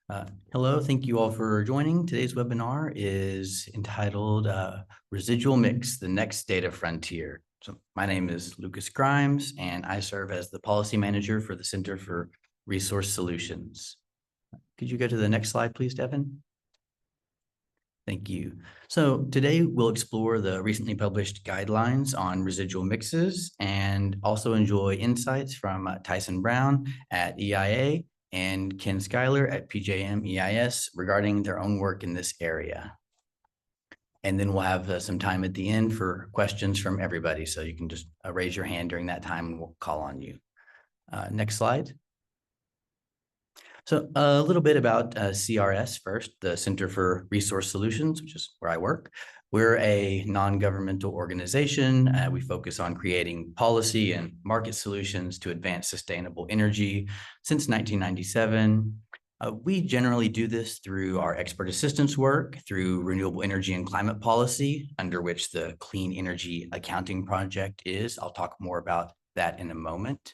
Hello, thank you all for joining. Today's webinar is entitled Residual Mix, the Next Data Frontier. So my name is Lucas Grimes, and I serve as the Policy Manager for the Center for Resource Solutions. Could you go to the next slide, please, Devin? Thank you. So today we'll explore the recently published guidelines on residual mixes and also enjoy insights from Tyson Brown at EIA and Ken Schuyler at PJM EIS regarding their own work in this area. And then we'll have some time at the end for questions from everybody. So you can just raise your hand during that time and we'll call on you. Next slide. So a little bit about CRS first, the Center for Resource Solutions, which is where I work. We're a non-governmental organization. We focus on creating policy and market solutions to advance sustainable energy since 1997. We generally do this through our expert assistance work, through renewable energy and climate policy, under which the Clean Energy Accounting Project is. I'll talk more about that in a moment.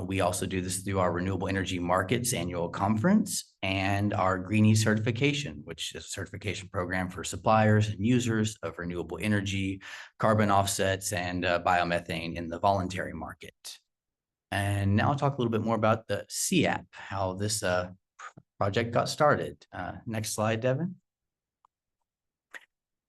We also do this through our Renewable Energy Markets Annual Conference and our Greenie certification, which is a certification program for suppliers and users of renewable energy, carbon offsets, and biomethane in the voluntary market. And now I'll talk a little bit more about the CEAP, how this project got started. Next slide, Devin.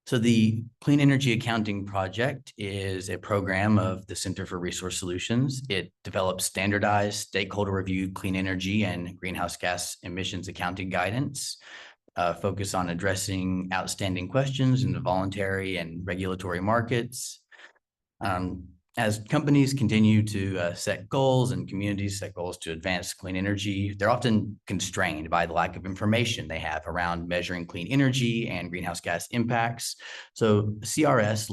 So the Clean Energy Accounting Project is a program of the Center for Resource Solutions. It develops standardized, stakeholder-reviewed clean energy and greenhouse gas emissions accounting guidance, focus on addressing outstanding questions in the voluntary and regulatory markets. As companies continue to set goals and communities set goals to advance clean energy, they're often constrained by the lack of information they have around measuring clean energy and greenhouse gas impacts. So CRS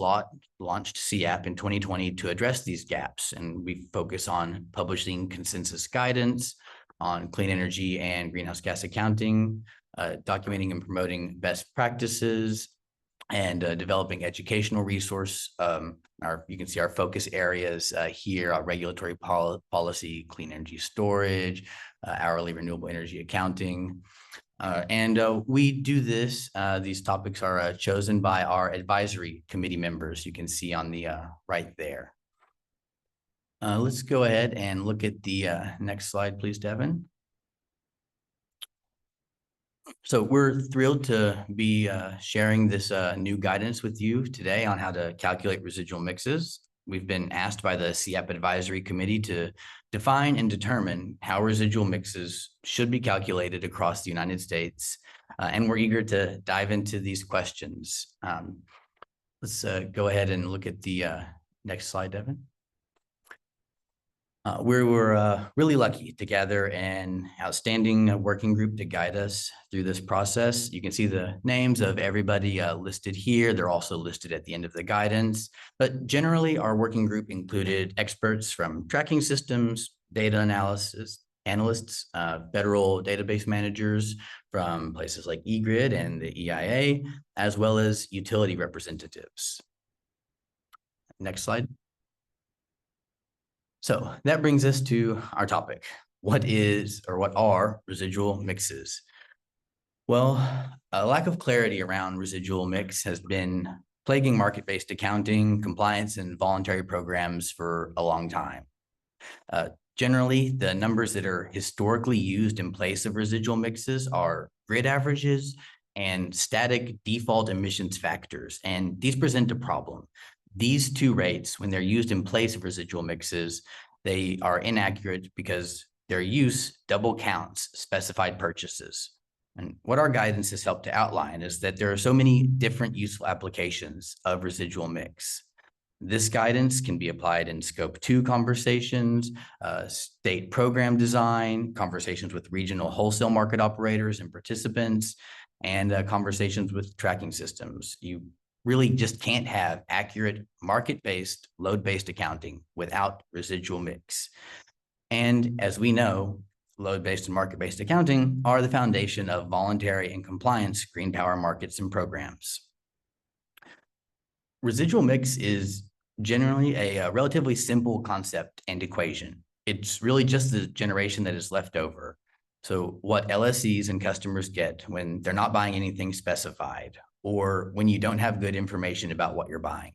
launched CEAP in 2020 to address these gaps, and we focus on publishing consensus guidance on clean energy and greenhouse gas accounting, documenting and promoting best practices, and developing educational resource. You can see our focus areas here, our regulatory policy, clean energy storage, hourly renewable energy accounting. We do this, these topics are chosen by our advisory committee members. You can see on the right there. Let's go ahead and look at the next slide, please, Devin. So we're thrilled to be sharing this new guidance with you today on how to calculate residual mixes. We've been asked by the CEAP Advisory Committee to define and determine how residual mixes should be calculated across the United States, and we're eager to dive into these questions. Let's go ahead and look at the next slide, Devin. We were really lucky to gather an outstanding working group to guide us through this process. You can see the names of everybody listed here. They're also listed at the end of the guidance. But generally, our working group included experts from tracking systems, data analysts, federal database managers from places like eGrid and the EIA, as well as utility representatives. Next slide. So that brings us to our topic. What are residual mixes? Well, a lack of clarity around residual mix has been plaguing market-based accounting, compliance, and voluntary programs for a long time. Generally, the numbers that are historically used in place of residual mixes are grid averages and static default emissions factors, and these present a problem. These two rates, when they're used in place of residual mixes, they are inaccurate because their use double counts specified purchases. And what our guidance has helped to outline is that there are so many different useful applications of residual mix. This guidance can be applied in Scope 2 conversations, state program design, conversations with regional wholesale market operators and participants, and conversations with tracking systems. You really just can't have accurate market-based, load-based accounting without residual mix. And as we know, load-based and market-based accounting are the foundation of voluntary and compliance green power markets and programs. Residual mix is generally a relatively simple concept and equation. It's really just the generation that is left over. So what LSEs and customers get when they're not buying anything specified, or when you don't have good information about what you're buying.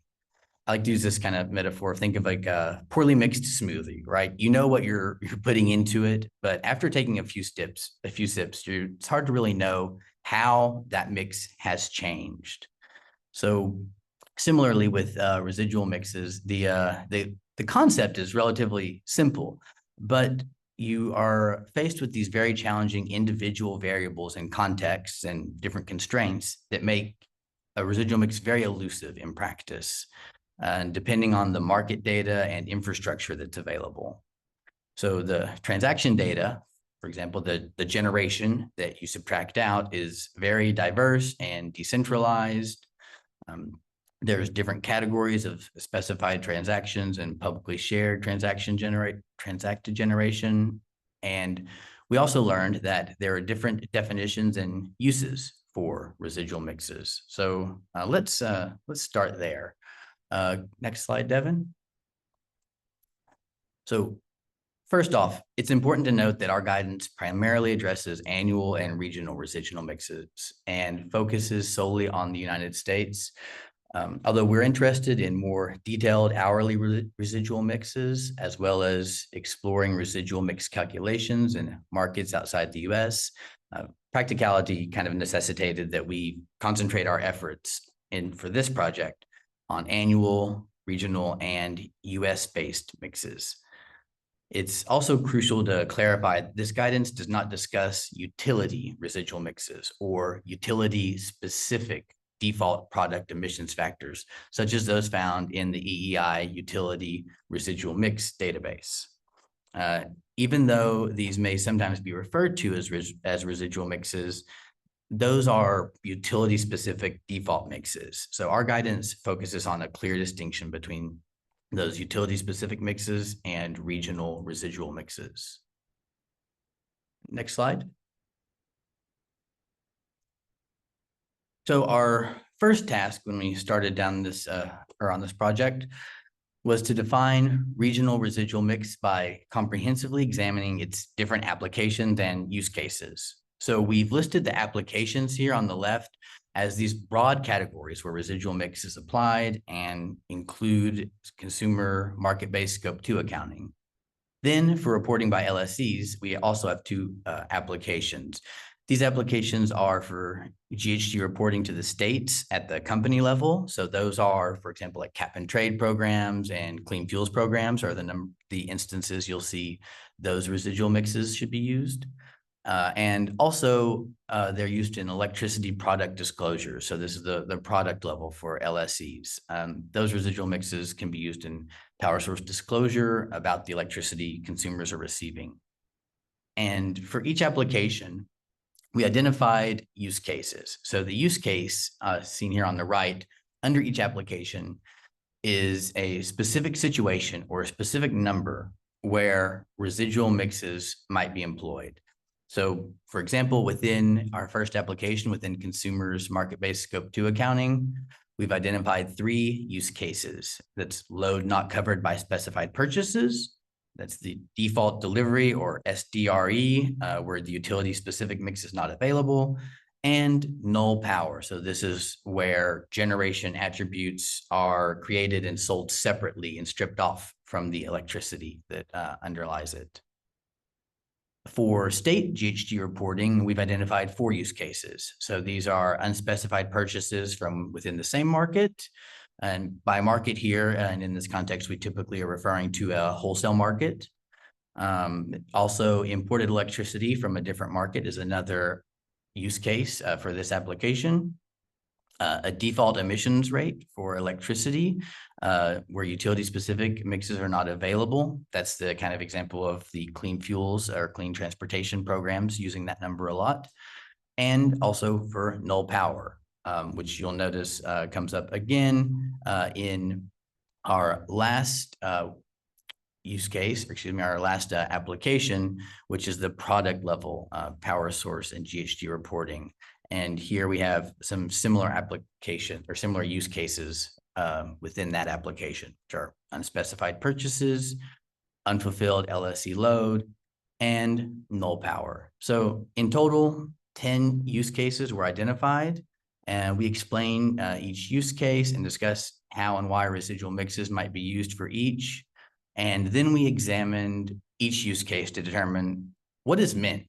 I like to use this kind of metaphor. Think of like a poorly mixed smoothie, right? You know what you're putting into it, but after taking a few sips, it's hard to really know how that mix has changed. So similarly with residual mixes, the concept is relatively simple, but you are faced with these very challenging individual variables and contexts and different constraints that make a residual mix very elusive in practice, and depending on the market data and infrastructure that's available. So the transaction data, for example, the generation that you subtract out is very diverse and decentralized. There's different categories of specified transactions and publicly shared transacted generation. And we also learned that there are different definitions and uses for residual mixes. So let's start there. Next slide, Devin. So first off, it's important to note that our guidance primarily addresses annual and regional residual mixes and focuses solely on the United States. Although we're interested in more detailed hourly residual mixes, as well as exploring residual mix calculations in markets outside the US, practicality kind of necessitated that we concentrate our efforts for this project on annual, regional, and US-based mixes. It's also crucial to clarify this guidance does not discuss utility residual mixes or utility-specific default product emissions factors, such as those found in the EEI utility residual mix database. Even though these may sometimes be referred to as residual mixes, those are utility-specific default mixes. So our guidance focuses on a clear distinction between those utility-specific mixes and regional residual mixes. Next slide. So our first task when we started down this on this project was to define regional residual mix by comprehensively examining its different applications and use cases. So we've listed the applications here on the left as these broad categories where residual mix is applied and include consumer market-based scope 2 accounting. Then for reporting by LSEs, we also have two applications. These applications are for GHG reporting to the states at the company level. So those are, for example, like cap and trade programs and clean fuels programs are the instances you'll see those residual mixes should be used. And also they're used in electricity product disclosure. So this is the product level for LSEs. Those residual mixes can be used in power source disclosure about the electricity consumers are receiving. And for each application, we identified use cases. So the use case seen here on the right under each application is a specific situation or a specific number where residual mixes might be employed. So for example, within our first application, within consumers market-based scope 2 accounting, we've identified 3 use cases. That's load not covered by specified purchases. That's the default delivery or SDRE, where the utility specific mix is not available, and null power. So this is where generation attributes are created and sold separately and stripped off from the electricity that underlies it. For state GHG reporting, we've identified 4 use cases. So these are unspecified purchases from within the same market. And by market here, and in this context, we typically are referring to a wholesale market. Also, imported electricity from a different market is another use case for this application. A default emissions rate for electricity where utility-specific mixes are not available. That's the kind of example of the clean fuels or clean transportation programs using that number a lot. And also for null power, which you'll notice comes up again in our last use case, or excuse me, our last application, which is the product level power source and GHG reporting. And here we have some similar application or similar use cases within that application, which are unspecified purchases, unfulfilled LSE load, and null power. So in total, 10 use cases were identified, and we explain each use case and discuss how and why residual mixes might be used for each. And then we examined each use case to determine what is meant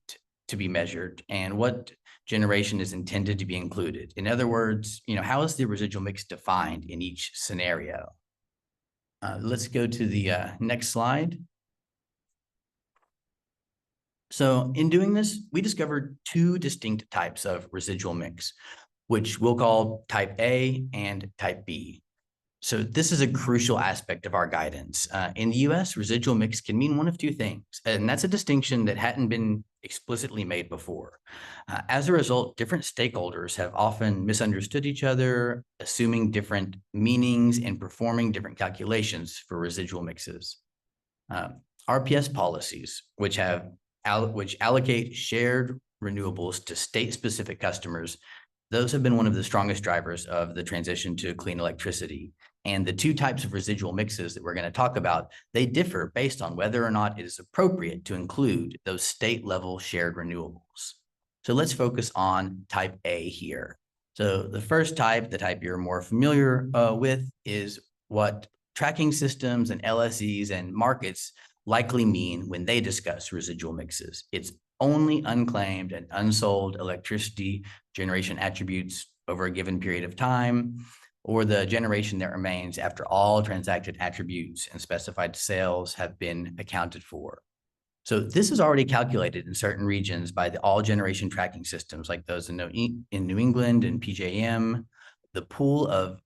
to be measured and what generation is intended to be included. In other words, how is the residual mix defined in each scenario? Let's go to the next slide. So in doing this, we discovered two distinct types of residual mix, which we'll call type A and type B. So this is a crucial aspect of our guidance. In the US, residual mix can mean one of two things, and that's a distinction that hadn't been explicitly made before. As a result, different stakeholders have often misunderstood each other, assuming different meanings and performing different calculations for residual mixes. RPS policies, which allocate shared renewables to state-specific customers, those have been one of the strongest drivers of the transition to clean electricity. And the two types of residual mixes that we're going to talk about, they differ based on whether or not it is appropriate to include those state-level shared renewables. So let's focus on type A here. So the first type, the type you're more familiar with, is what tracking systems and LSEs and markets likely mean when they discuss residual mixes. It's only unclaimed and unsold electricity generation attributes over a given period of time, or the generation that remains after all transacted attributes and specified sales have been accounted for. So this is already calculated in certain regions by the all generation tracking systems like those in New England and PJM. The pool of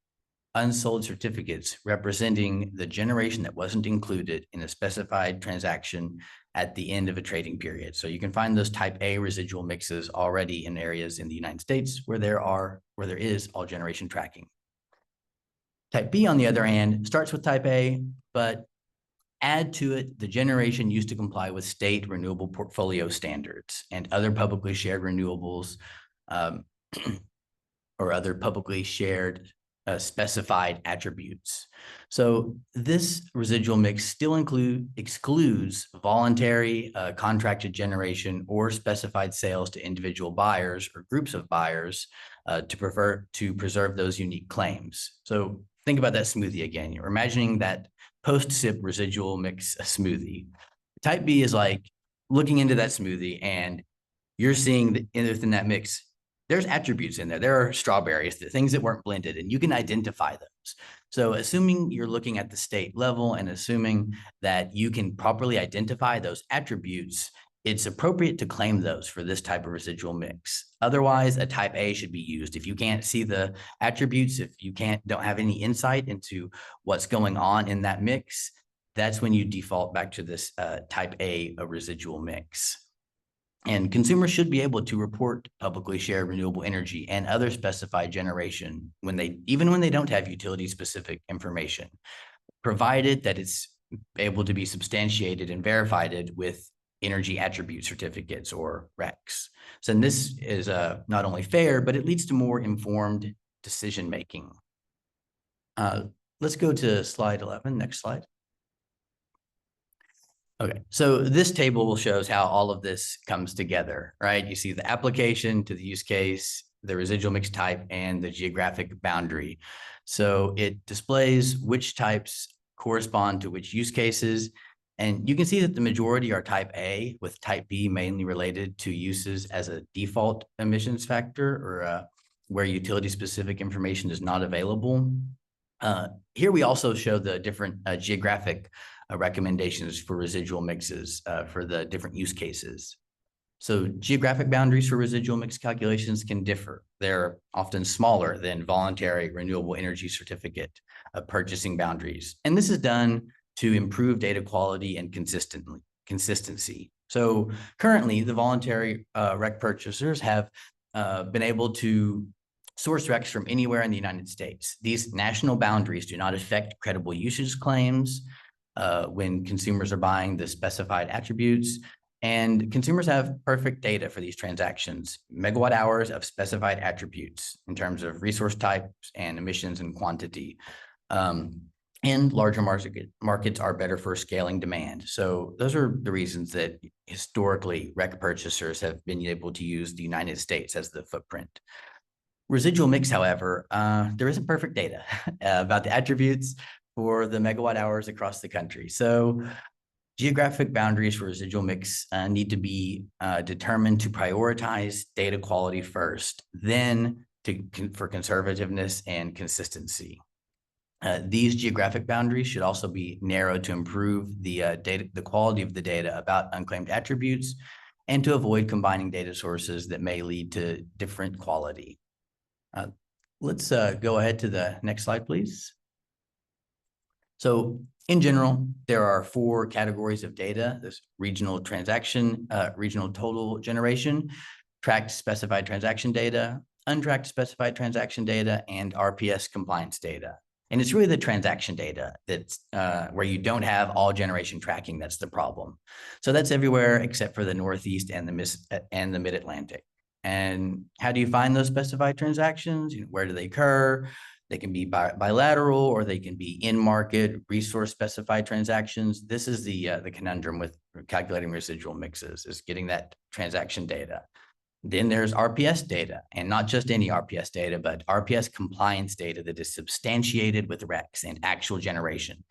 unsold certificates representing the generation that wasn't included in a specified transaction at the end of a trading period. So you can find those type A residual mixes already in areas in the United States where there is all generation tracking. Type B, on the other hand, starts with type A, but add to it the generation used to comply with state renewable portfolio standards and other publicly shared renewables or other publicly shared specified attributes. So this residual mix still excludes voluntary contracted generation or specified sales to individual buyers or groups of buyers to preserve those unique claims. So think about that smoothie again. You're imagining that post-sip residual mix smoothie. Type B is like looking into that smoothie and you're seeing that within that mix, there's attributes in there. There are strawberries, the things that weren't blended, and you can identify those. So assuming you're looking at the state level and assuming that you can properly identify those attributes, it's appropriate to claim those for this type of residual mix. Otherwise, a type A should be used. If you can't see the attributes, if you don't have any insight into what's going on in that mix, that's when you default back to this type A residual mix. And consumers should be able to report publicly shared renewable energy and other specified generation even when they don't have utility-specific information, provided that it's able to be substantiated and verified with energy attribute certificates or RECs. So this is not only fair, but it leads to more informed decision-making. Let's go to slide 11, next slide. Okay, so this table shows how all of this comes together, right? You see the application to the use case, the residual mix type, and the geographic boundary. So it displays which types correspond to which use cases. And you can see that the majority are type A, with type B mainly related to uses as a default emissions factor or where utility-specific information is not available. Here we also show the different geographic recommendations for residual mixes for the different use cases. So geographic boundaries for residual mix calculations can differ. They're often smaller than voluntary renewable energy certificate purchasing boundaries. And this is done to improve data quality and consistency. So currently, the voluntary REC purchasers have been able to source RECs from anywhere in the United States. These national boundaries do not affect credible usage claims when consumers are buying the specified attributes, and consumers have perfect data for these transactions, megawatt hours of specified attributes in terms of resource types and emissions and quantity. and larger markets are better for scaling demand. So those are the reasons that historically REC purchasers have been able to use the United States as the footprint. Residual mix, however, there isn't perfect data about the attributes for the megawatt hours across the country. So geographic boundaries for residual mix need to be determined to prioritize data quality first, then for conservativeness and consistency. These geographic boundaries should also be narrowed to improve the quality of the data about unclaimed attributes and to avoid combining data sources that may lead to different quality. Let's go ahead to the next slide, please. So in general, there are 4 categories of data: this regional total generation, tracked specified transaction data, untracked specified transaction data, and RPS compliance data. And it's really the transaction data that's where you don't have all generation tracking that's the problem. So that's everywhere except for the Northeast and the Mid-Atlantic. And how do you find those specified transactions? Where do they occur? They can be bilateral, or they can be in-market resource specified transactions. This is the conundrum with calculating residual mixes, is getting that transaction data. Then there's RPS data, and not just any RPS data, but RPS compliance data that is substantiated with RECs and actual generation,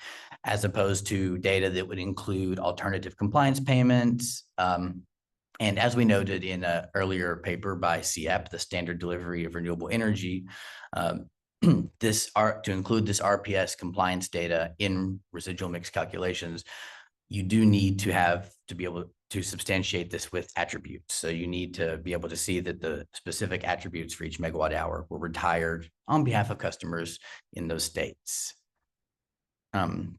as opposed to data that would include alternative compliance payments. And as we noted in an earlier paper by CEAP, the Standard Delivery of Renewable Energy, to include this RPS compliance data in residual mix calculations, you do need to be able to substantiate this with attributes. So you need to be able to see that the specific attributes for each megawatt hour were retired on behalf of customers in those states. And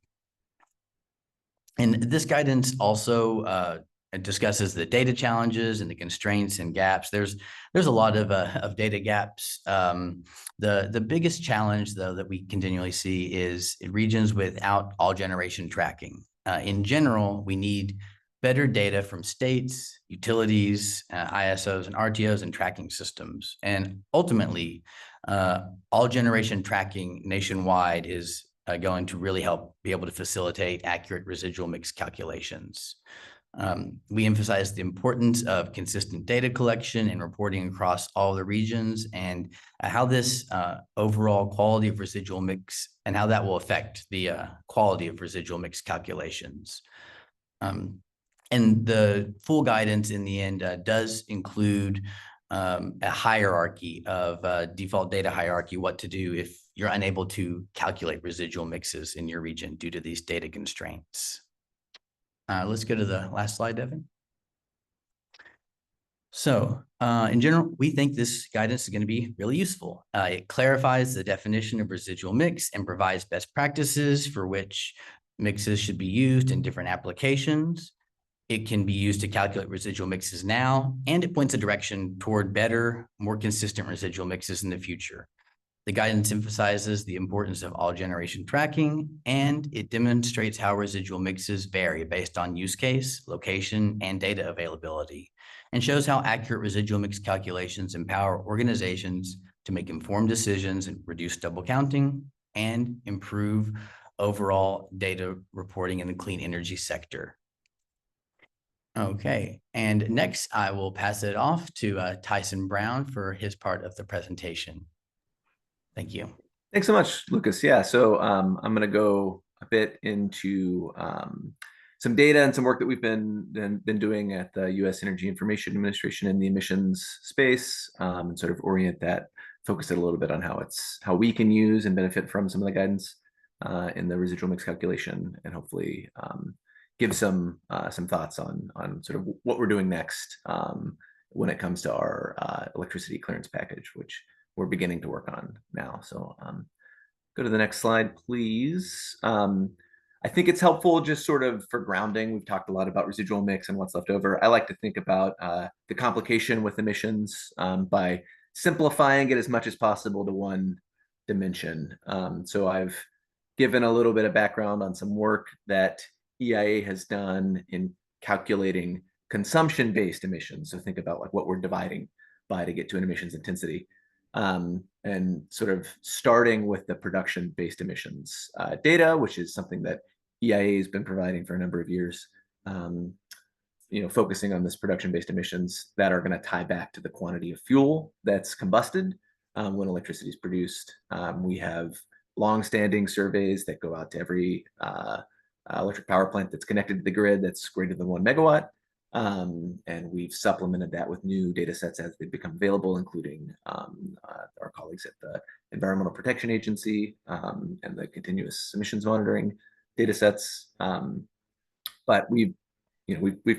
this guidance also discusses the data challenges and the constraints and gaps. There's a lot of data gaps. The biggest challenge, though, that we continually see is in regions without all generation tracking. In general, we need better data from states, utilities, ISOs and RTOs and tracking systems. And ultimately, all generation tracking nationwide is going to really help be able to facilitate accurate residual mix calculations. We emphasize the importance of consistent data collection and reporting across all the regions, and how this overall quality of residual mix and how that will affect the quality of residual mix calculations. And the full guidance in the end does include a hierarchy of default data hierarchy, what to do if you're unable to calculate residual mixes in your region due to these data constraints. Let's go to the last slide, Devin. So in general, we think this guidance is going to be really useful. It clarifies the definition of residual mix and provides best practices for which mixes should be used in different applications. It can be used to calculate residual mixes now, and it points a direction toward better, more consistent residual mixes in the future. The guidance emphasizes the importance of all generation tracking, and it demonstrates how residual mixes vary based on use case, location, and data availability, and shows how accurate residual mix calculations empower organizations to make informed decisions and reduce double counting and improve overall data reporting in the clean energy sector. Okay, and next I will pass it off to Tyson Brown for his part of the presentation. Thank you. Thanks so much, Lucas. Yeah, so I'm going to go a bit into some data and some work that we've been doing at the U.S. Energy Information Administration in the emissions space, and sort of orient that, focus it a little bit on how we can use and benefit from some of the guidance in the residual mix calculation, and hopefully give some thoughts on sort of what we're doing next when it comes to our electricity clearance package, which we're beginning to work on now. So go to the next slide, please. I think it's helpful just sort of for grounding. We've talked a lot about residual mix and what's left over. I like to think about the complication with emissions by simplifying it as much as possible to one dimension. So I've given a little bit of background on some work that EIA has done in calculating consumption-based emissions. So think about like what we're dividing by to get to an emissions intensity. And sort of starting with the production-based emissions data, which is something that EIA has been providing for a number of years, focusing on this production-based emissions that are going to tie back to the quantity of fuel that's combusted when electricity is produced. We have long-standing surveys that go out to every electric power plant that's connected to the grid that's greater than 1 megawatt. And we've supplemented that with new data sets as they become available, including our colleagues at the Environmental Protection Agency and the continuous emissions monitoring data sets. But we've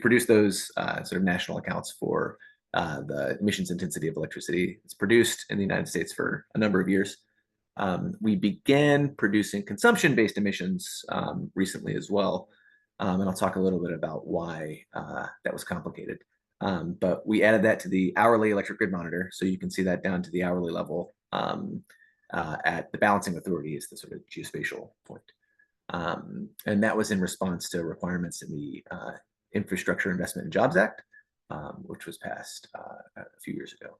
produced those sort of national accounts for the emissions intensity of electricity that's produced in the United States for a number of years. We began producing consumption-based emissions recently as well. And I'll talk a little bit about why that was complicated. But we added that to the hourly electric grid monitor. So you can see that down to the hourly level at the balancing authority is the sort of geospatial point. And that was in response to requirements in the Infrastructure Investment and Jobs Act, which was passed a few years ago.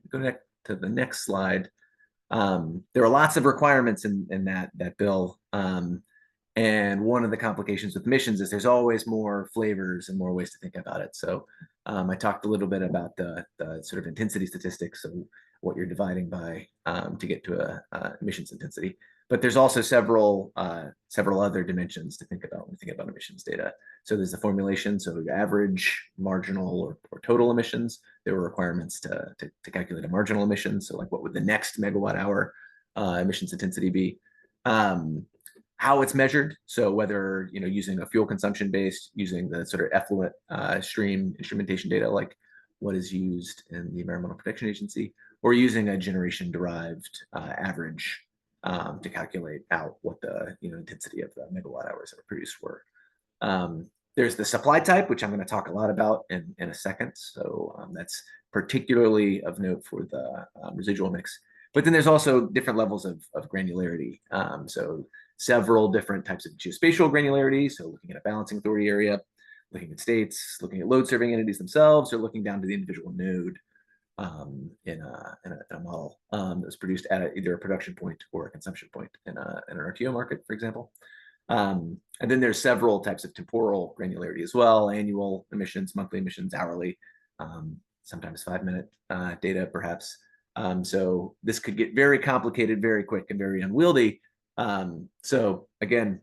Go to the next slide. There are lots of requirements in that bill. And one of the complications with emissions is there's always more flavors and more ways to think about it. So I talked a little bit about the sort of intensity statistics of what you're dividing by to get to a emissions intensity. But there's also several other dimensions to think about when we think about emissions data. So there's the formulation, so average, marginal, or total emissions. There were requirements to calculate a marginal emission. So like what would the next megawatt hour emissions intensity be? How it's measured. So whether using a fuel consumption based, using the sort of effluent stream instrumentation data like what is used in the Environmental Protection Agency, or using a generation derived average to calculate out what the intensity of the megawatt hours that are produced were. There's the supply type, which I'm going to talk a lot about in a second. So that's particularly of note for the residual mix. But then there's also different levels of granularity. So several different types of geospatial granularity. So looking at a balancing authority area, looking at states, looking at load serving entities themselves, or looking down to the individual node in a model that was produced at either a production point or a consumption point in an RTO market, for example. And then there's several types of temporal granularity as well: annual emissions, monthly emissions, hourly, sometimes 5-minute data, perhaps. So this could get very complicated, very quick, and very unwieldy. So again,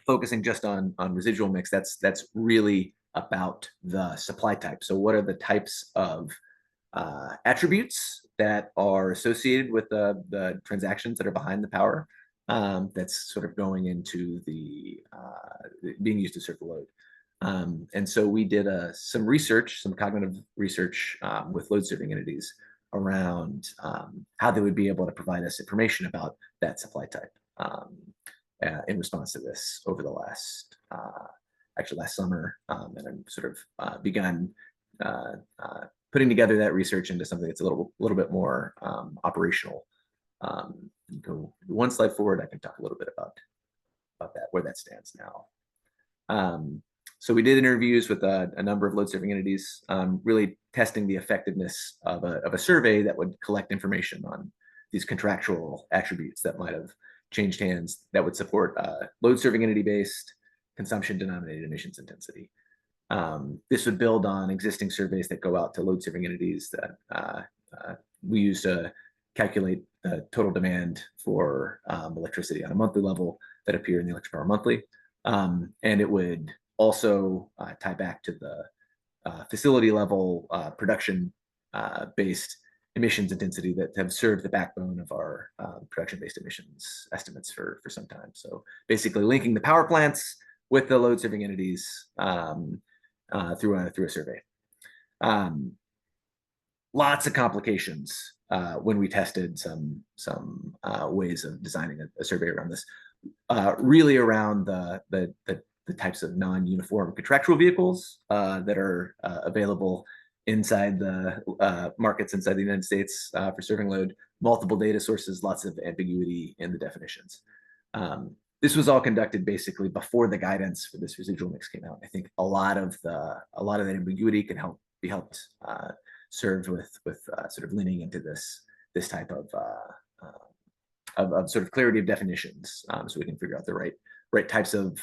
focusing just on residual mix, that's really about the supply type. So what are the types of attributes that are associated with the transactions that are behind the power that's sort of going into the being used to serve the load. And so we did some research, some cognitive research with load serving entities around how they would be able to provide us information about that supply type in response to this over the last summer, and I'm sort of begun putting together that research into something that's a little bit more operational. Go one slide forward, I can talk a little bit about that, where that stands now. So we did interviews with a number of load serving entities, really testing the effectiveness of a survey that would collect information on these contractual attributes that might have changed hands that would support load serving entity based consumption denominated emissions intensity. This would build on existing surveys that go out to load serving entities that we use to calculate the total demand for electricity on a monthly level that appear in the Electric Power Monthly. And it would also tie back to the facility level production based emissions intensity that have served the backbone of our production based emissions estimates for some time. So basically linking the power plants with the load serving entities through a survey. Lots of complications when we tested some ways of designing a survey around this, really around the types of non-uniform contractual vehicles that are available inside the markets inside the United States for serving load, multiple data sources, lots of ambiguity in the definitions. This was all conducted basically before the guidance for this residual mix came out. I think a lot of that ambiguity can be helped served with sort of leaning into this this type of sort of clarity of definitions, so we can figure out the right types of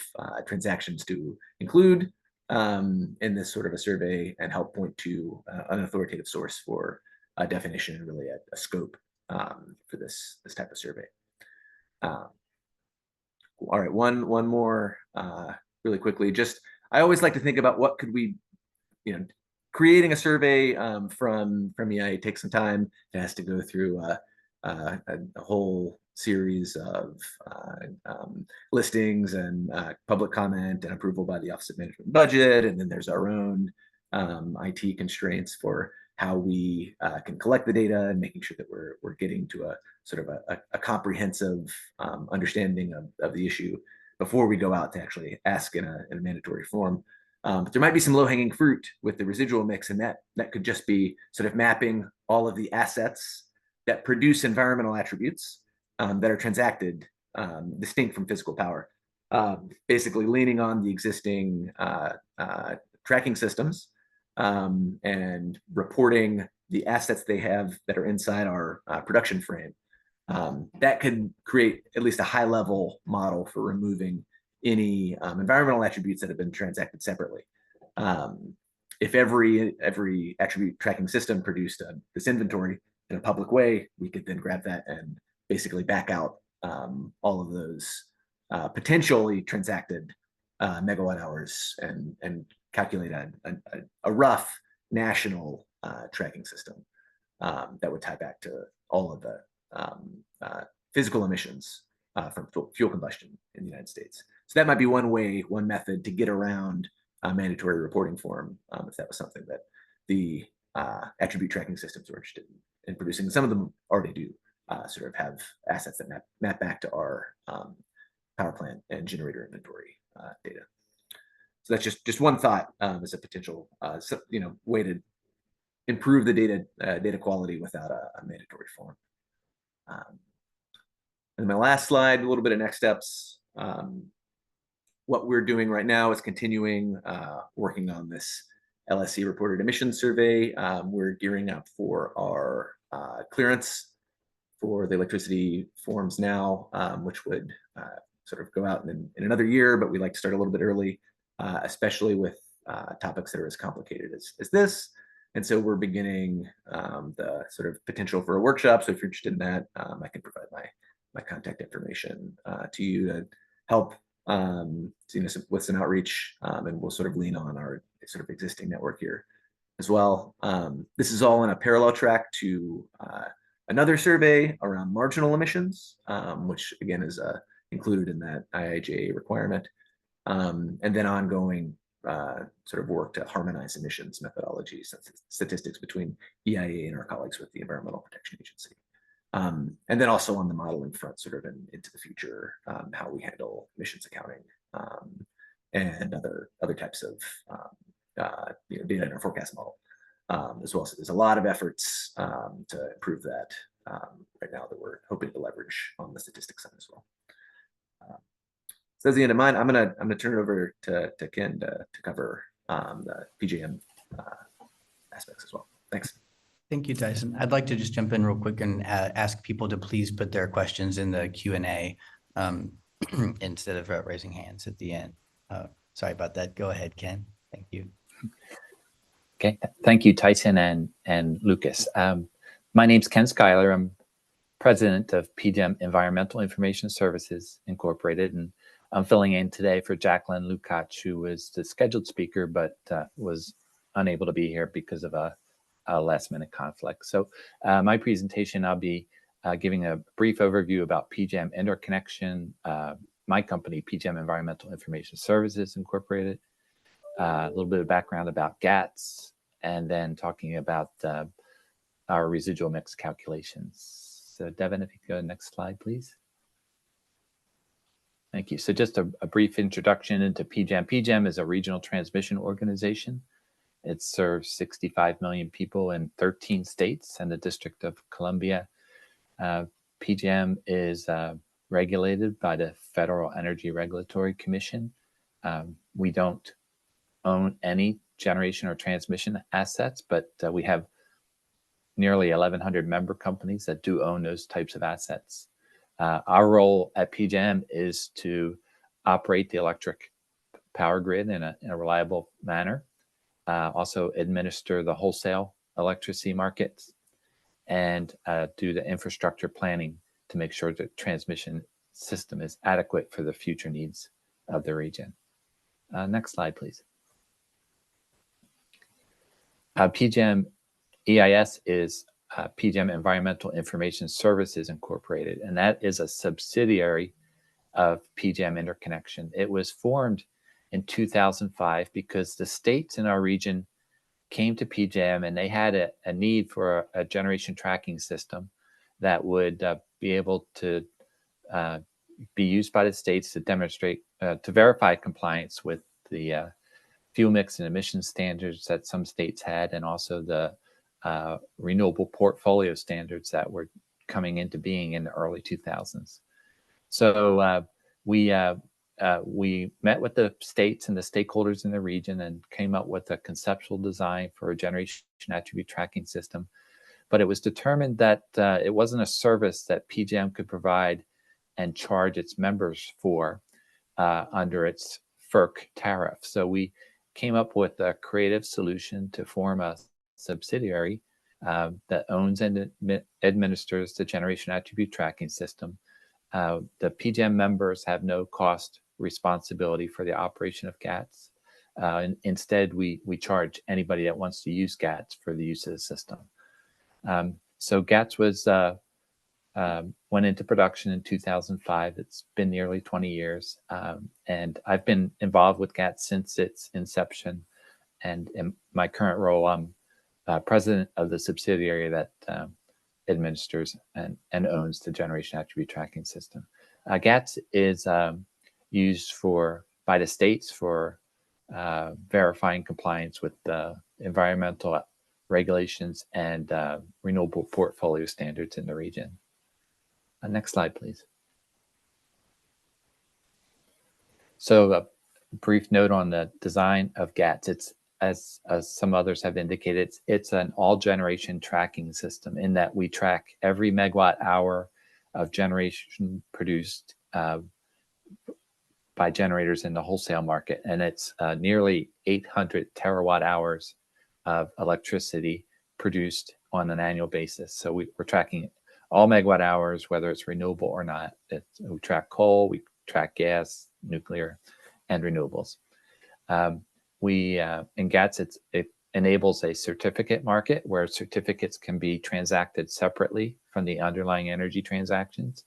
transactions to include in this sort of a survey, and help point to an authoritative source for a definition and really a scope for this type of survey. All right, one more really quickly. Just, I always like to think about what could we, creating a survey from EIA takes some time. It has to go through a whole series of listings and public comment and approval by the Office of Management and Budget, and then there's our own IT constraints for how we can collect the data and making sure that we're getting to a sort of a comprehensive understanding of the issue before we go out to actually ask in a mandatory form. But there might be some low-hanging fruit with the residual mix, and that could just be sort of mapping all of the assets that produce environmental attributes that are transacted distinct from physical power. Basically leaning on the existing tracking systems and reporting the assets they have that are inside our production frame. That could create at least a high-level model for removing any environmental attributes that have been transacted separately. If every attribute tracking system produced this inventory in a public way, we could then grab that and basically back out all of those potentially transacted megawatt hours and calculate a rough national tracking system that would tie back to all of the physical emissions from fuel combustion in the United States. So that might be one method to get around a mandatory reporting form, if that was something that the attribute tracking systems were interested in producing. Some of them already do sort of have assets that map back to our power plant and generator inventory data. So that's just one thought as a potential way to improve the data quality without a mandatory form. And my last slide, a little bit of next steps. What we're doing right now is continuing working on this LSC reported emissions survey. We're gearing up for our clearance for the electricity forms now, which would sort of go out in another year, but we like to start a little bit early, especially with topics that are as complicated as this. And so we're beginning the sort of potential for a workshop. So if you're interested in that, I can provide my contact information to you to help with some outreach, and we'll sort of lean on our sort of existing network here as well. This is all in a parallel track to another survey around marginal emissions, which again is included in that IIJA requirement, and then ongoing sort of work to harmonize emissions methodologies and statistics between EIA and our colleagues with the Environmental Protection Agency. And then also on the modeling front, sort of into the future, how we handle emissions accounting and other types of data in our forecast model as well. So there's a lot of efforts to improve that right now that we're hoping to leverage on the statistics side as well. So that's the end of mine. I'm gonna turn it over to Ken to cover the PJM aspects as well. Thanks. Thank you, Tyson. I'd like to just jump in real quick and ask people to please put their questions in the Q&A instead of raising hands at the end. Sorry about that. Go ahead, Ken. Thank you. Okay. Thank you, Tyson and Lucas. My name's Ken Schuyler. I'm president of PJM Environmental Information Services Incorporated, and I'm filling in today for Jacqueline Lukács, who was the scheduled speaker but was unable to be here because of a last-minute conflict. So my presentation, I'll be giving a brief overview about PJM interconnection, my company, PJM Environmental Information Services Incorporated, a little bit of background about GATS, and then talking about our residual mix calculations. So Devin, if you could go to the next slide, please. Thank you. So just a brief introduction into PJM. PJM is a regional transmission organization. It serves 65 million people in 13 states and the District of Columbia. PJM is regulated by the Federal Energy Regulatory Commission. We don't own any generation or transmission assets, but we have nearly 1,100 member companies that do own those types of assets. Our role at PJM is to operate the electric power grid in a reliable manner, also administer the wholesale electricity markets, and do the infrastructure planning to make sure the transmission system is adequate for the future needs of the region. Next slide, please. PJM EIS is PJM Environmental Information Services Incorporated, and that is a subsidiary of PJM Interconnection. It was formed in 2005 because the states in our region came to PJM and they had a need for a generation tracking system that would be able to be used by the states to demonstrate, to verify compliance with the fuel mix and emission standards that some states had, and also the renewable portfolio standards that were coming into being in the early 2000s. So we met with the states and the stakeholders in the region and came up with a conceptual design for a generation attribute tracking system. But it was determined that it wasn't a service that PJM could provide and charge its members for under its FERC tariff. So we came up with a creative solution to form a subsidiary that owns and administers the generation attribute tracking system. The PJM members have no cost responsibility for the operation of GATS. And instead, we charge anybody that wants to use GATS for the use of the system. So GATS was went into production in 2005. It's been nearly 20 years. And I've been involved with GATS since its inception. And in my current role, I'm president of the subsidiary that administers and owns the generation attribute tracking system. GATS is used by the states for verifying compliance with environmental regulations and renewable portfolio standards in the region. Next slide, please. So a brief note on the design of GATS. It's, as some others have indicated, it's an all-generation tracking system in that we track every megawatt hour of generation produced by generators in the wholesale market. And it's nearly 800 terawatt hours of electricity produced on an annual basis. So we're tracking all megawatt hours, whether it's renewable or not. We track coal, we track gas, nuclear, and renewables. In GATS, it enables a certificate market where certificates can be transacted separately from the underlying energy transactions.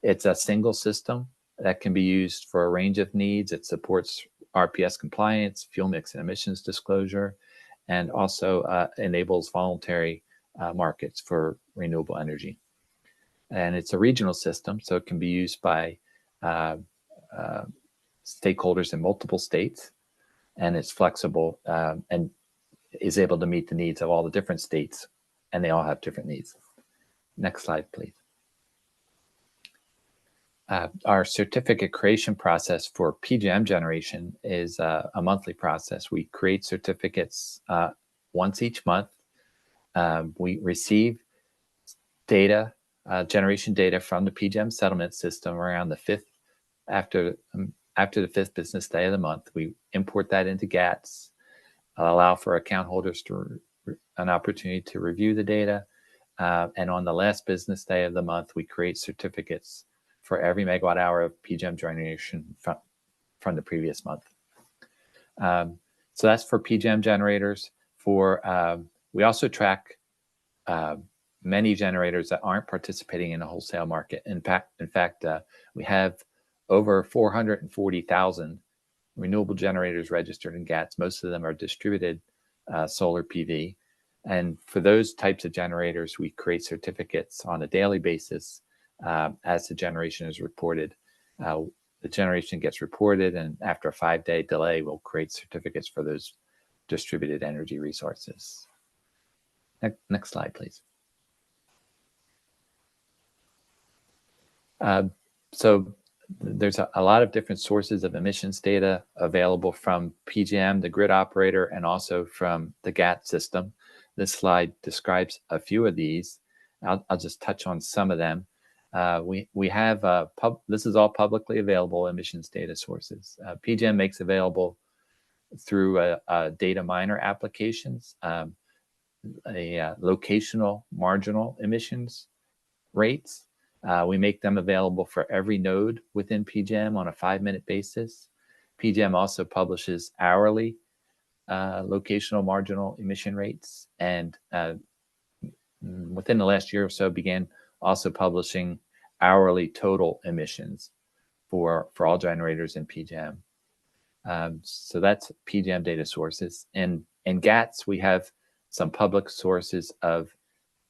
It's a single system that can be used for a range of needs. It supports RPS compliance, fuel mix and emissions disclosure, and also enables voluntary markets for renewable energy. And it's a regional system, so it can be used by stakeholders in multiple states, and it's flexible and is able to meet the needs of all the different states, and they all have different needs. Next slide, please. Our certificate creation process for PJM generation is a monthly process. We create certificates once each month. We receive data, generation data from the PJM settlement system around the fifth, after the fifth business day of the month. We import that into GATS, allow for account holders to an opportunity to review the data. And on the last business day of the month, we create certificates for every megawatt hour of PJM generation from the previous month. So that's for PJM generators. We also track many generators that aren't participating in the wholesale market. In fact, we have over 440,000 renewable generators registered in GATS. Most of them are distributed solar PV. And for those types of generators, we create certificates on a daily basis as the generation is reported. The generation gets reported, and after a 5-day delay, we'll create certificates for those distributed energy resources. Next slide, please. So there's a lot of different sources of emissions data available from PJM, the grid operator, and also from the GATS system. This slide describes a few of these. I'll just touch on some of them. We have, this is all publicly available emissions data sources. PJM makes available through data miner applications, a locational marginal emissions rates. We make them available for every node within PJM on a 5-minute basis. PJM also publishes hourly locational marginal emission rates, and within the last year or so began also publishing hourly total emissions for all generators in PJM. So that's PJM data sources. And in GATS, we have some public sources of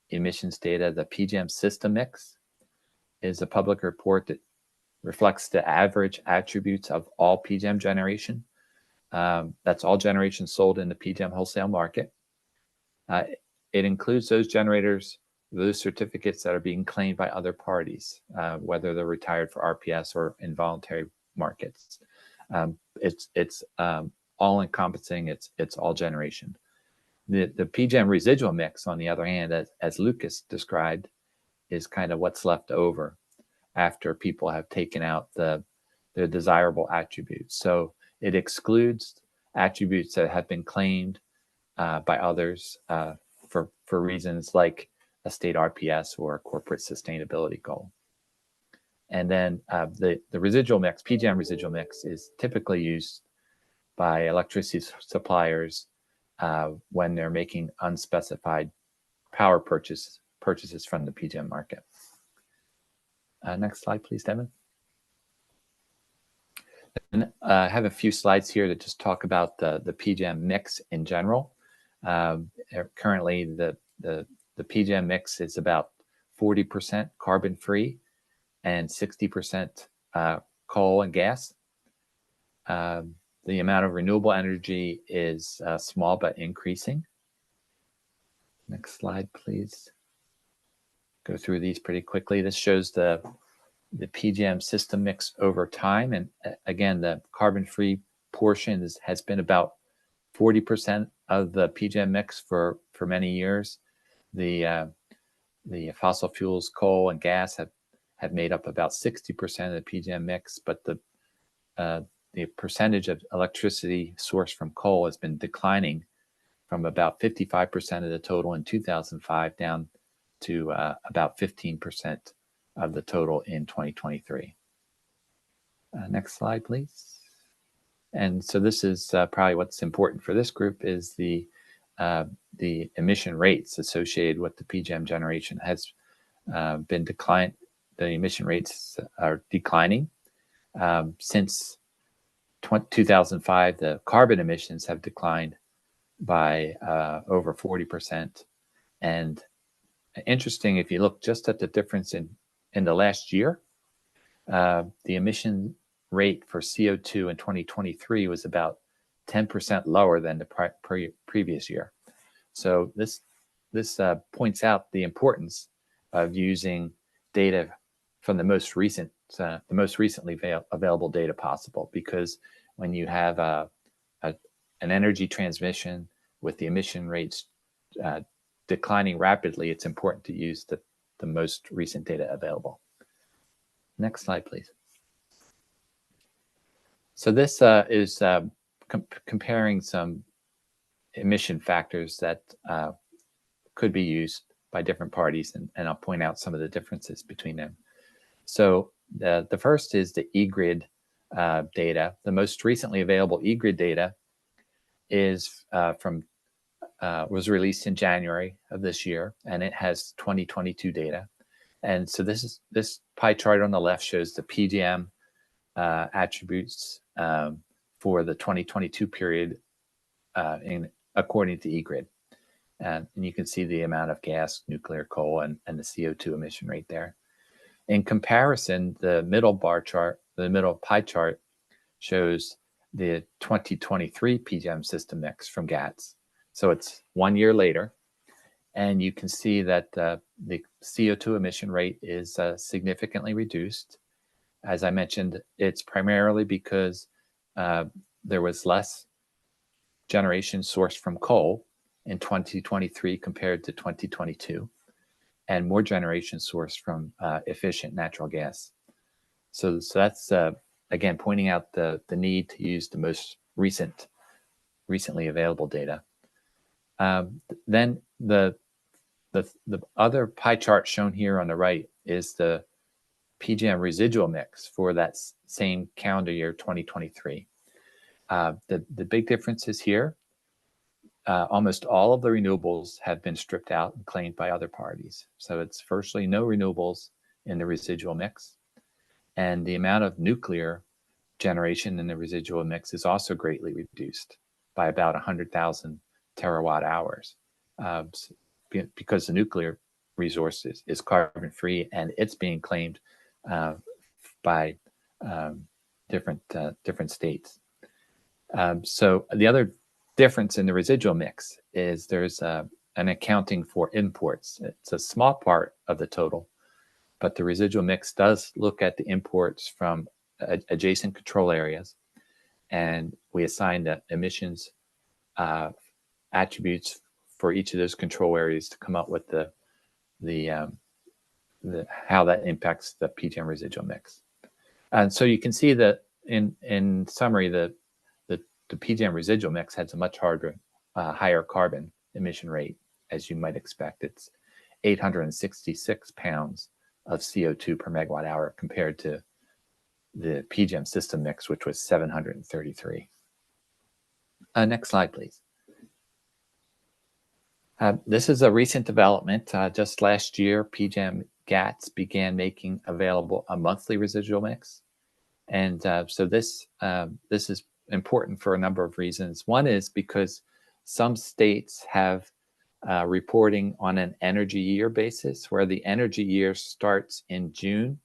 emissions data. The PJM system mix is a public report that reflects the average attributes of all PJM generation. That's all generation sold in the PJM wholesale market. It includes those generators, those certificates that are being claimed by other parties, whether they're retired for RPS or in voluntary markets. It's all encompassing. It's all generation. The PJM residual mix, on the other hand, as Lucas described, is kind of what's left over after people have taken out their desirable attributes. So it excludes attributes that have been claimed by others for reasons like a state RPS or a corporate sustainability goal. And then the residual mix, PJM residual mix, is typically used by electricity suppliers when they're making unspecified power purchases from the PJM market. Next slide, please, Devin. And, I have a few slides here that just talk about the PJM mix in general. Currently, the PJM mix is about 40% carbon-free and 60% coal and gas. The amount of renewable energy is small but increasing. Next slide, please. Go through these pretty quickly. This shows the PJM system mix over time. And again, the carbon-free portion has been about 40% of the PJM mix for many years. The fossil fuels, coal and gas have made up about 60% of the PJM mix, but the percentage of electricity sourced from coal has been declining from about 55% of the total in 2005 down to about 15% of the total in 2023. Next slide, please. And so this is probably what's important for this group is the emission rates associated with the PJM generation has been declined. The emission rates are declining. Since 2005, the carbon emissions have declined by over 40%. And interesting, if you look just at the difference in the last year, the emission rate for CO2 in 2023 was about 10% lower than the previous year. So this points out the importance of using data from the most recently available data possible, because when you have an energy transmission with the emission rates declining rapidly, it's important to use the most recent data available. Next slide, please. So this is comparing some emission factors that could be used by different parties, and I'll point out some of the differences between them. So the first is the eGrid data. The most recently available eGrid data is was released in January of this year, and it has 2022 data. And so this pie chart on the left shows the PJM attributes for the 2022 period according to eGrid. And you can see the amount of gas, nuclear, coal, and the CO2 emission rate there. In comparison, the middle pie chart shows the 2023 PJM system mix from GATS. So it's 1 year later, and you can see that the CO2 emission rate is significantly reduced. As I mentioned, it's primarily because there was less generation sourced from coal, in 2023 compared to 2022, and more generation sourced from efficient natural gas. So that's, again, pointing out the need to use the most recently available data. Then the other pie chart shown here on the right is the PJM residual mix for that same calendar year, 2023. The big differences here, almost all of the renewables have been stripped out and claimed by other parties. So it's firstly no renewables in the residual mix. And the amount of nuclear generation in the residual mix is also greatly reduced by about 100,000 terawatt hours, because the nuclear resource is carbon free and it's being claimed by different states. So the other difference in the residual mix is there's an accounting for imports. It's a small part of the total, but the residual mix does look at the imports from adjacent control areas, and we assign the emissions attributes for each of those control areas to come up with the how that impacts the PJM residual mix. And so you can see that in summary, the PJM residual mix has a much higher carbon emission rate, as you might expect. It's 866 pounds of CO2 per megawatt hour compared to the PJM system mix, which was 733. Next slide, please. This is a recent development. Just last year, PJM GATS began making available a monthly residual mix. And so this is important for a number of reasons. One is because some states have reporting on an energy year basis, where the energy year starts in June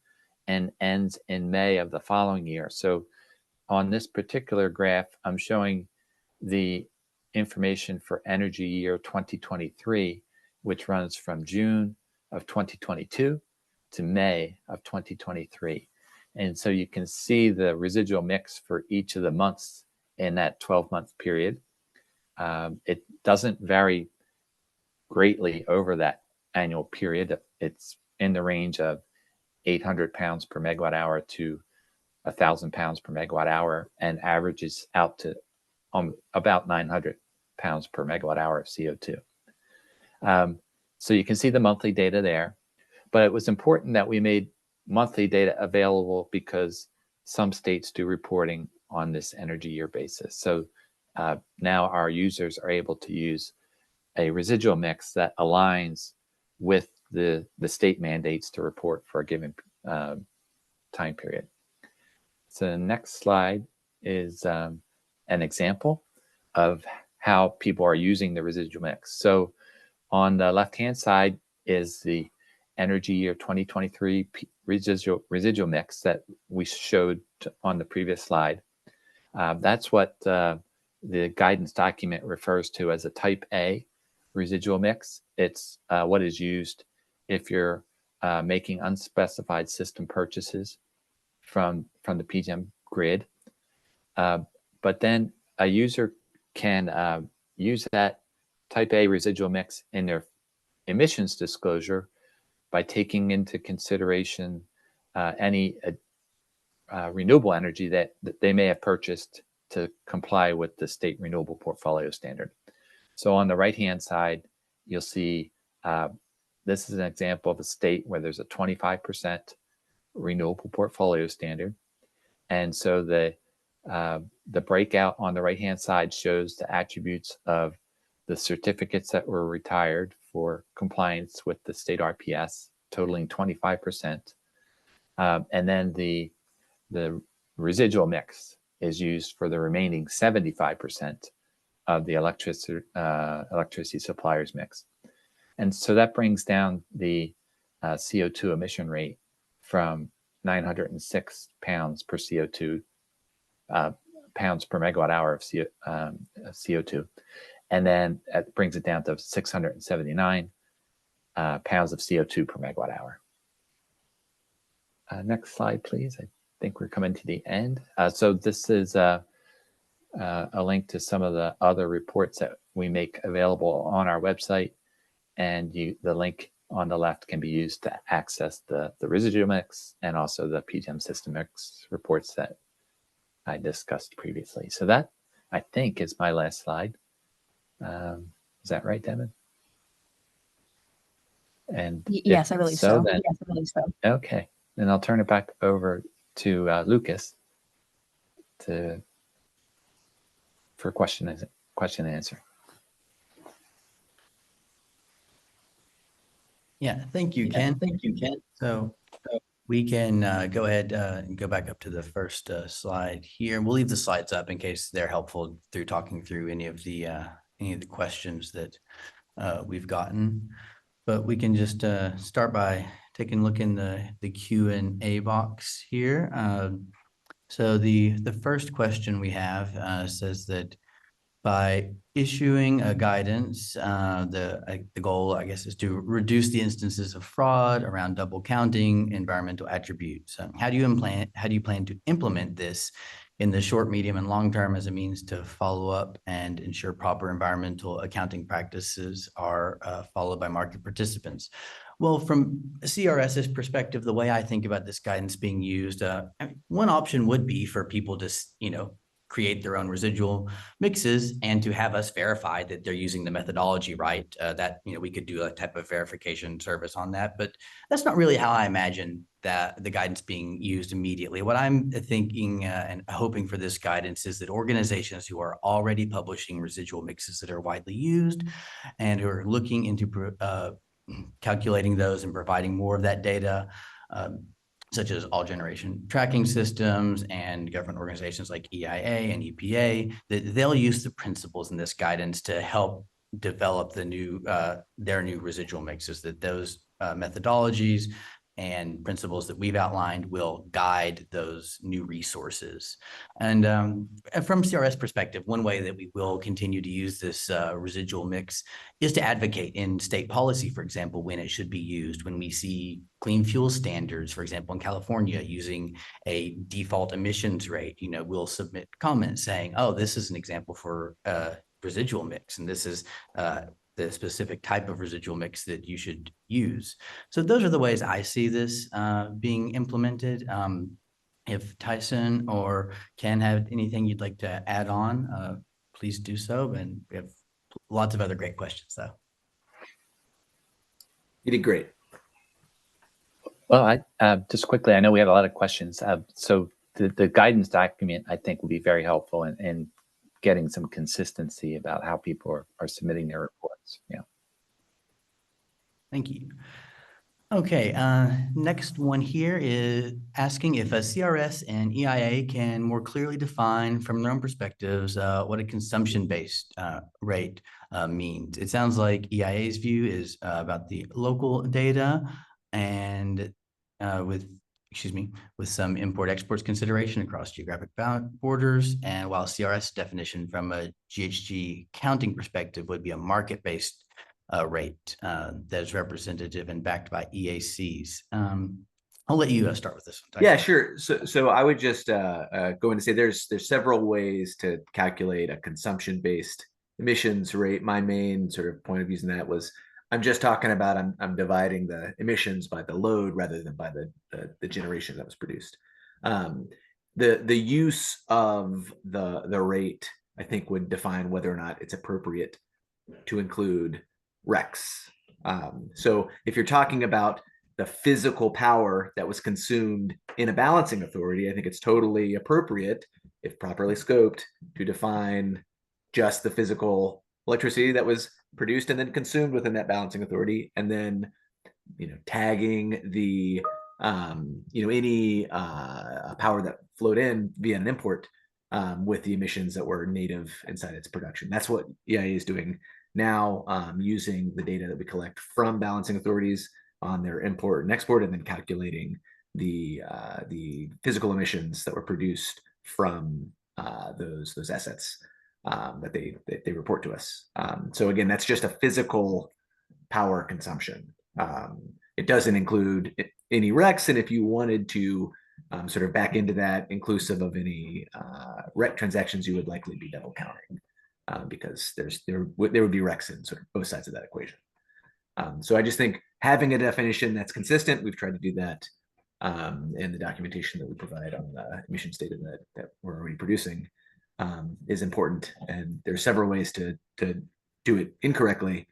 and ends in May of the following year. So on this particular graph, I'm showing the information for energy year 2023, which runs from June of 2022 to May of 2023. And so you can see the residual mix for each of the months in that 12-month period. It doesn't vary greatly over that annual period. It's in the range of 800 pounds per megawatt hour to 1,000 pounds per megawatt hour, and averages out to about 900 pounds per megawatt hour of CO2. So you can see the monthly data there, but it was important that we made monthly data available because some states do reporting on this energy year basis. So now our users are able to use a residual mix that aligns with the state mandates to report for a given time period. So the next slide is an example of how people are using the residual mix. So on the left-hand side is the energy year 2023 residual mix that we showed on the previous slide. That's what the guidance document refers to as a type A residual mix. It's what is used if you're making unspecified system purchases from the PJM grid. But then a user can use that type A residual mix in their emissions disclosure by taking into consideration any renewable energy that they may have purchased to comply with the state renewable portfolio standard. So on the right-hand side, you'll see this is an example of a state where there's a 25% renewable portfolio standard. And so the breakout on the right-hand side shows the attributes of the certificates that were retired for compliance with the state RPS, totaling 25%. And then the residual mix is used for the remaining 75% of the electricity suppliers mix. And so that brings down the CO2 emission rate from 906 pounds per CO2, pounds per megawatt hour of CO2. And then it brings it down to 679 pounds of CO2 per megawatt hour. Next slide, please. I think we're coming to the end. So this is a link to some of the other reports we make available on our website, and the link on the left can be used to access the residual mix and also the PJM system mix reports that I discussed previously. So that, I think, is my last slide. Is that right, Devin? And yes, I believe so. Then, yes, I believe so. Okay, then I'll turn it back over to Lucas for question and answer. Yeah, thank you, Ken. Thank you, Ken. So we can go ahead and go back up to the first slide here. We'll leave the slides up in case they're helpful through talking through any of the questions that we've gotten. But we can just start by taking a look in the Q&A box here. So the first question we have says that by issuing a guidance, the goal, I guess, is to reduce the instances of fraud around double counting environmental attributes. How do you plan to implement this in the short, medium, and long term as a means to follow up and ensure proper environmental accounting practices are followed by market participants? Well, from CRS's perspective, the way I think about this guidance being used, one option would be for people to, create their own residual mixes and to have us verify that they're using the methodology right. That we could do a type of verification service on that, but that's not really how I imagine that the guidance being used immediately. What I'm thinking and hoping for this guidance is that organizations who are already publishing residual mixes that are widely used and who are looking into calculating those and providing more of that data, such as all generation tracking systems and government organizations like EIA and EPA, that they'll use the principles in this guidance to help develop their new residual mixes, that those methodologies and principles that we've outlined will guide those new resources. And from CRS perspective, one way that we will continue to use this residual mix is to advocate in state policy, for example, when it should be used. When we see clean fuel standards, for example, in California, using a default emissions rate, we'll submit comments saying, oh, this is an example for residual mix, and this is the specific type of residual mix that you should use. So those are the ways I see this being implemented. If Tyson or Ken have anything you'd like to add on, please do so. And we have lots of other great questions, though. You did great. Well, just quickly, I know we have a lot of questions. So the guidance document, I think, will be very helpful in getting some consistency about how people are submitting their reports. Yeah. Thank you. Okay, next one here is asking if a CRS and EIA can more clearly define from their own perspectives what a consumption-based rate means. It sounds like EIA's view is about the local data and with some import-exports consideration across geographic borders, and while CRS definition from a GHG counting perspective would be a market-based rate that is representative and backed by EACs. I'll let you start with this one, Tyson. Yeah, sure. So I would just go in and say there's several ways to calculate a consumption-based emissions rate. My main sort of point of using that was I'm just talking about I'm dividing the emissions by the load rather than by the generation that was produced. The use of the rate, I think, would define whether or not it's appropriate to include RECs. So if you're talking about the physical power that was consumed in a balancing authority, I think it's totally appropriate, if properly scoped, to define just the physical electricity that was produced and then consumed within that balancing authority, and then tagging the any power that flowed in via an import with the emissions that were native inside its production. That's what EIA is doing now, using the data that we collect from balancing authorities on their import and export, and then calculating the physical emissions that were produced from those assets that they report to us. So again, that's just a physical power consumption. It doesn't include any RECs, and if you wanted to sort of back into that, inclusive of any REC transactions, you would likely be double counting. because there would be RECs in sort of both sides of that equation. So I just think having a definition that's consistent, we've tried to do that in the documentation that we provide on the emissions data that we're already producing, is important. And there's several ways to do it incorrectly,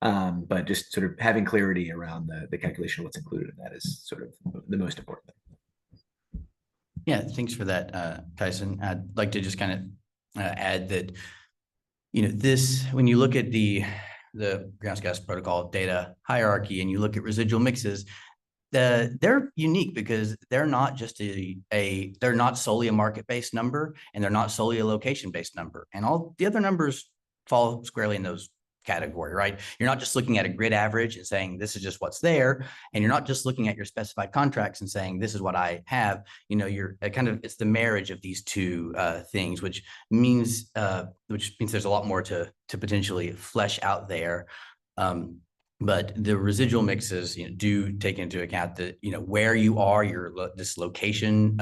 but just sort of having clarity around the calculation of what's included in that is sort of the most important thing. Yeah, thanks for that, Tyson. I'd like to just kind of add that, when you look at the greenhouse gas protocol data hierarchy and you look at residual mixes, they're unique because they're not just they're not solely a market-based number, and they're not solely a location-based number. And all the other numbers fall squarely in those category, right? You're not just looking at a grid average and saying this is just what's there, and you're not just looking at your specified contracts and saying this is what I have. You're it's the marriage of these two things, which means there's a lot more to potentially flesh out there. But the residual mixes do take into account that where you are, this location,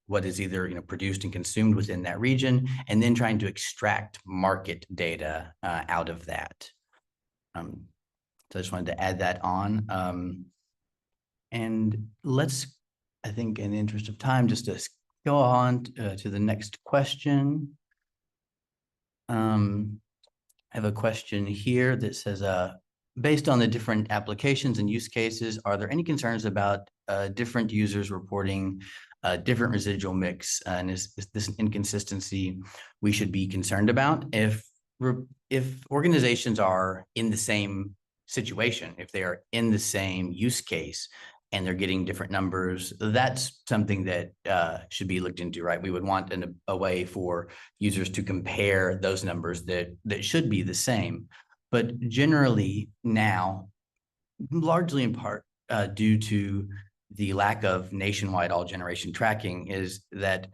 what is either produced and consumed within that region, and then trying to extract market data out of that. So I just wanted to add that on. And let's, I think in the interest of time, just to go on to the next question. I have a question here that says, based on the different applications and use cases, are there any concerns about different users reporting different residual mix? And is this an inconsistency we should be concerned about? If organizations are in the same situation, if they are in the same use case and they're getting different numbers, that's something that should be looked into, right? We would want a way for users to compare those numbers that should be the same. But generally now, largely in part due to the lack of nationwide all generation tracking, is that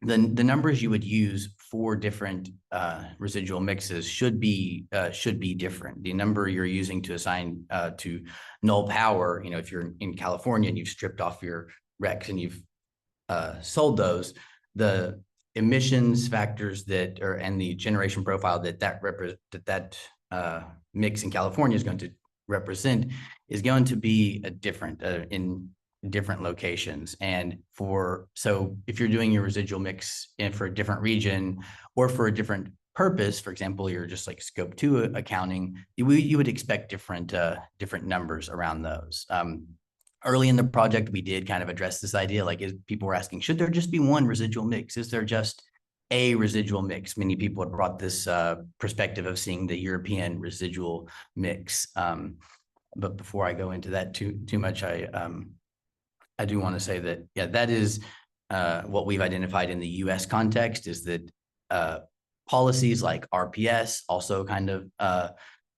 the numbers you would use for different residual mixes should be different. The number you're using to assign to null power, if you're in California and you've stripped off your RECs and you've sold those, the emissions factors and the generation profile that mix in California is going to represent is going to be different in different locations. And so if you're doing your residual mix for a different region or for a different purpose, for example, you're just like scope 2 accounting, you would expect different numbers around those. Early in the project, we did kind of address this idea, like people were asking, should there just be one residual mix? Is there just a residual mix? Many people had brought this perspective of seeing the European residual mix. But before I go into that too much, I do want to say that, yeah, that is what we've identified in the US context, is that policies like RPS also kind of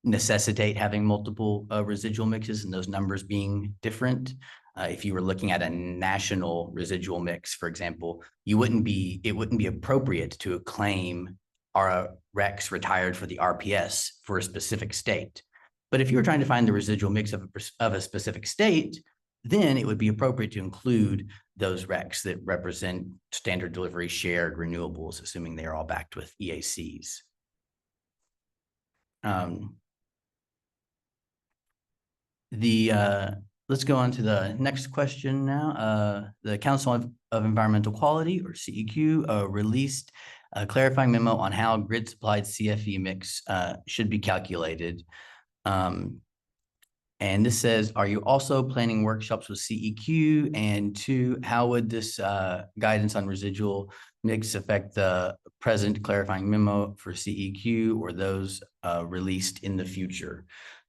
necessitate having multiple residual mixes and those numbers being different. If you were looking at a national residual mix, for example, it wouldn't be appropriate to claim our RECs retired for the RPS for a specific state. But if you were trying to find the residual mix of a specific state, then it would be appropriate to include those RECs that represent standard delivery shared renewables, assuming they are all backed with EACs. Let's go on to the next question now. The Council of Environmental Quality, or CEQ, released a clarifying memo on how grid-supplied CFE mix should be calculated. And this says, are you also planning workshops with CEQ? And 2, how would this guidance on residual mix affect the present clarifying memo for CEQ or those released in the future?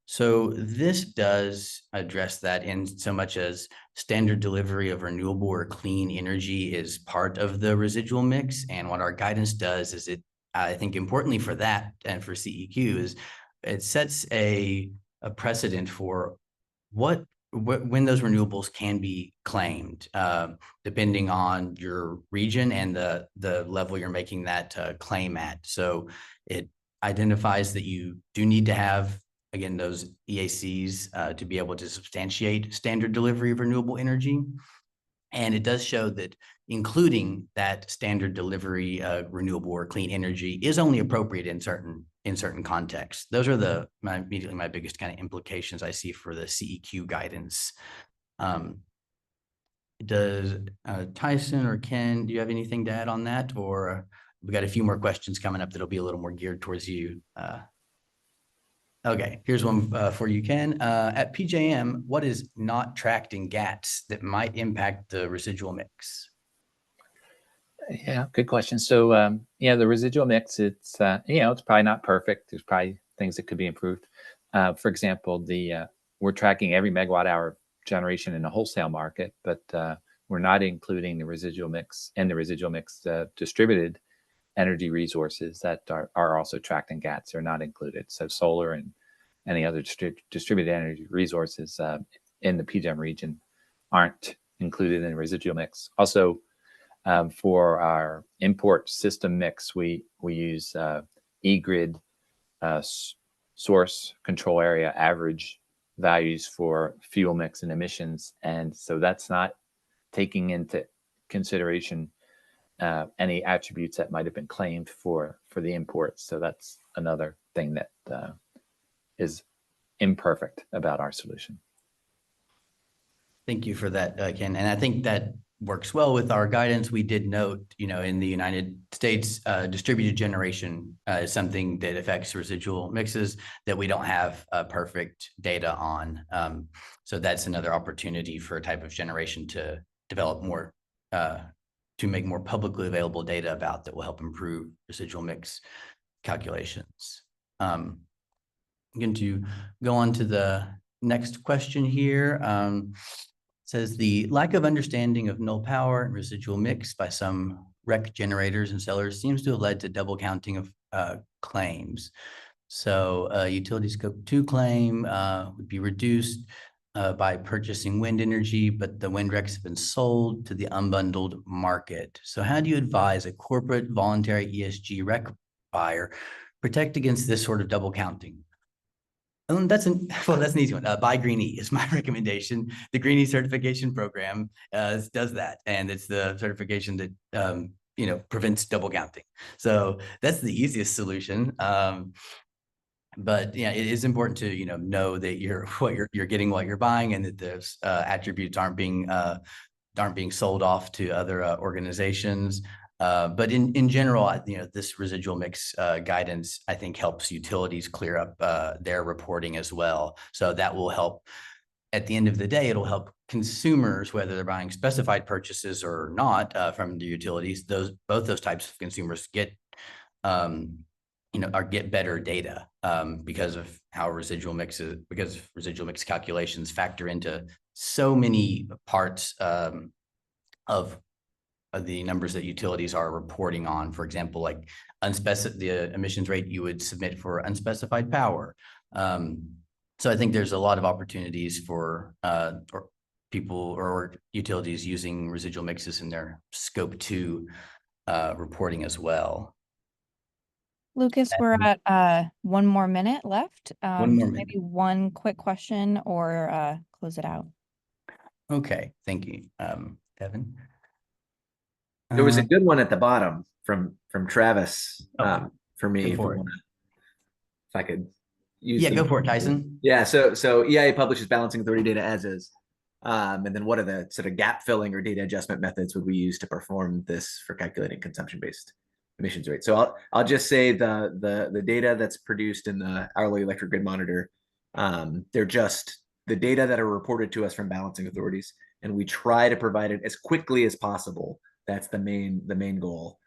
So this does address that in so much as standard delivery of renewable or clean energy is part of the residual mix. And what our guidance does is I think importantly for that and for CEQ, is it sets a precedent for when those renewables can be claimed, depending on your region and the level you're making that claim at. So it identifies that you do need to have, again, those EACs to be able to substantiate standard delivery of renewable energy. And it does show that including that standard delivery renewable or clean energy is only appropriate in certain contexts. Those are immediately my biggest kind of implications I see for the CEQ guidance. Does Tyson or Ken, do you have anything to add on that? Or we got a few more questions coming up that'll be a little more geared towards you. Okay, here's one for you, Ken. At PJM, what is not tracked in GATS that might impact the residual mix? Yeah, good question. So yeah, the residual mix, it's it's probably not perfect. There's probably things that could be improved. For example, we're tracking every megawatt hour generation in the wholesale market, but we're not including the residual mix and the residual mix distributed energy resources that are also tracked in GATS are not included. So solar and any other distributed energy resources in the PJM region aren't included in the residual mix. Also, for our import system mix, we use eGrid source control area average values for fuel mix and emissions. And so that's not taking into consideration any attributes that might have been claimed for the imports. So that's another thing that is imperfect about our solution. Thank you for that, Ken. And I think that works well with our guidance. We did note, in the United States, distributed generation is something that affects residual mixes that we don't have perfect data on. So that's another opportunity for a type of generation to develop more, to make more publicly available data about that will help improve residual mix calculations. I'm going to go on to the next question here. Says the lack of understanding of null power and residual mix by some REC generators and sellers seems to have led to double counting of claims. So utility scope 2 claim would be reduced by purchasing wind energy, but the wind RECs have been sold to the unbundled market. So how do you advise a corporate voluntary ESG REC buyer protect against this sort of double counting? That's an easy one. Buy Green E is my recommendation. The Green E certification program does that, and it's the certification that prevents double counting. So that's the easiest solution. But yeah, it is important to know that you're getting what you're buying, and that those attributes aren't being sold off to other organizations. But in general, this residual mix guidance, I think, helps utilities clear up their reporting as well. So that will help. At the end of the day, it'll help consumers, whether they're buying specified purchases or not from the utilities. Both those types of consumers get better data because of how residual mix calculations factor into so many parts of the numbers that utilities are reporting on. For example, like the emissions rate you would submit for unspecified power. So I think there's a lot of opportunities for people or utilities using residual mixes in their scope 2 reporting as well. Lucas, we're at 1 more minute left. 1 more minute. Maybe one quick question or close it out. Okay, thank you, Devin. There was a good one at the bottom from Travis for me. If I could use. Yeah, go for it, Tyson. Yeah, so EIA publishes balancing authority data as is. And then what are the sort of gap filling or data adjustment methods would we use to perform this for calculating consumption-based emissions rate? So I'll just say the data that's produced in the hourly electric grid monitor, they're just the data that are reported to us from balancing authorities, and we try to provide it as quickly as possible. That's the main goal,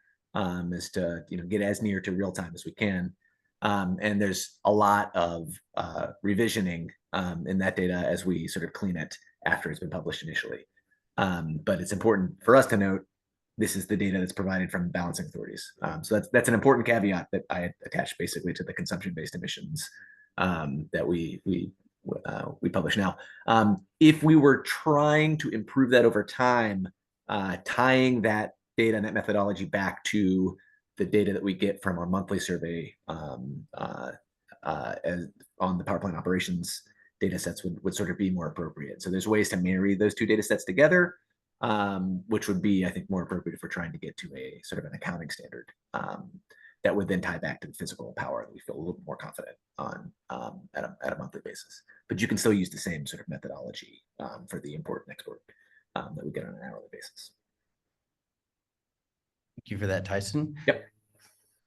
is to get as near to real time as we can. And there's a lot of revisioning in that data as we sort of clean it after it's been published initially. But it's important for us to note this is the data that's provided from balancing authorities. So that's an important caveat that I attach basically to the consumption-based emissions that we publish now. If we were trying to improve that over time, tying that data and that methodology back to the data that we get from our monthly survey as on the power plant operations data sets would sort of be more appropriate. So there's ways to marry those two data sets together. which would be, I think, more appropriate if we're trying to get to a sort of an accounting standard that would then tie back to the physical power that we feel a little more confident on at a monthly basis. But you can still use the same sort of methodology for the import and export that we get on an hourly basis. Thank you for that, Tyson. Yep.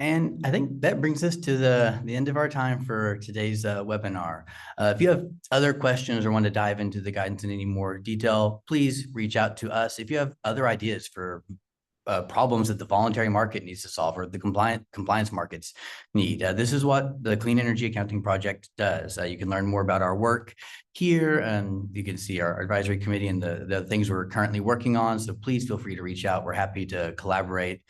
And I think that brings us to the end of our time for today's webinar. If you have other questions or want to dive into the guidance in any more detail, please reach out to us. If you have other ideas for problems that the voluntary market needs to solve or the compliance markets need, this is what the Clean Energy Accounting Project does. You can learn more about our work here, and you can see our advisory committee and the things we're currently working on. So please feel free to reach out. We're happy to collaborate.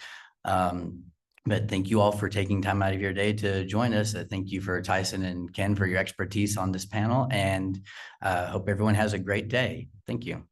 But thank you all for taking time out of your day to join us. Thank you for Tyson and Ken for your expertise on this panel, and hope everyone has a great day. Thank you.